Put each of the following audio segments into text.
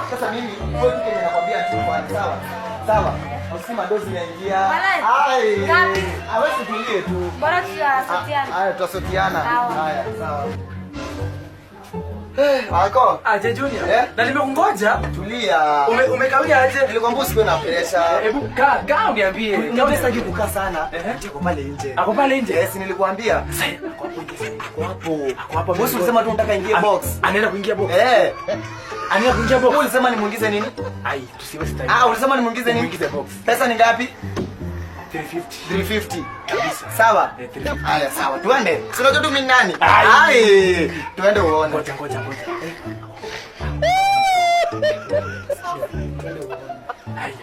Sasa mimi wewe tu kenye nakwambia tu kwa sawa. Sawa. Usima dozi inaingia. Ai. Hawezi tulie tu. Bora tusafiana. Haya tutasotiana. Haya, sawa. Ako. Aje Junior. Na nimekungoja. Tulia. Umekawia aje? Nilikwambia usiwe na pressure. Hebu kaa uniambie. Ndio sitaki kukaa sana. Niko pale nje. Ako pale nje? Yes, nilikwambia. Hapo. Bosi ulisema tu unataka ingie box. Anaenda kuingia box. Anaenda kuingia box. Wewe ulisema nimuingize nini? Ai, tusiwe style. Ulisema nimuingize nini? Nimuingize box. Pesa ni ngapi? 350. Kabisa. Sawa? 350. Haya, sawa. Tuende. Si unajua tu mimi nani? Ai. Tuende uone. Ngoja. Ai.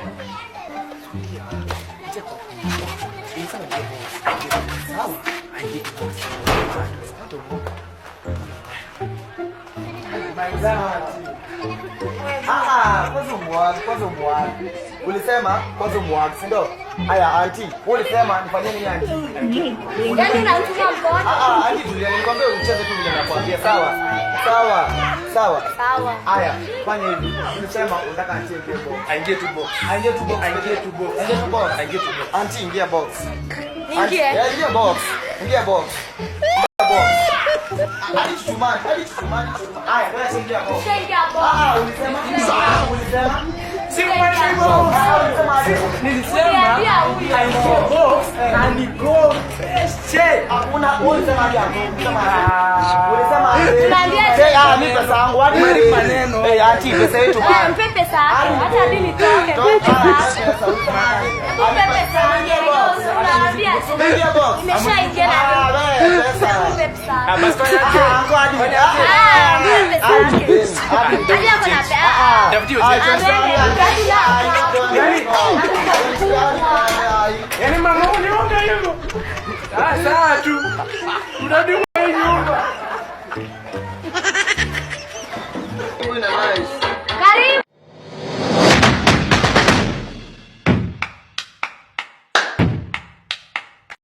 Sawa. Kwanza umwagi. Ulisema kwanza umwagi, si ndio? Haya, auntie, wewe ulisema nifanyie nini auntie? Yaani unatuma mkono. Auntie tulia, nilikwambia ucheze tu vile nakwambia, sawa? Sawa. Haya, fanya hivi. Ulisema unataka auntie ingie box. Aingie tu box. Aingie tu box. Auntie ingia box. Ingie. Ingia box. Hadi chumani. Haya, wewe ingia box. Ulisema? Nilisema aingie box and go. Hakuna ulisema hapo. Ulisema Tunaambia mimi pesa yangu hadi maneno. Auntie pesa yetu bana. Mpe pesa yako. Hata hadi nitoke. Mpe pesa yako. Unaambia Ingia box. nimeshaingia na Pesa. mpe pesa yako. Basi fanya Mpe pesa yako. Hadi hapo na pesa. Dafuti Yaani mama uniomba hivyo. Sawa tu. Mradi wa nyumba. Uwe na nice.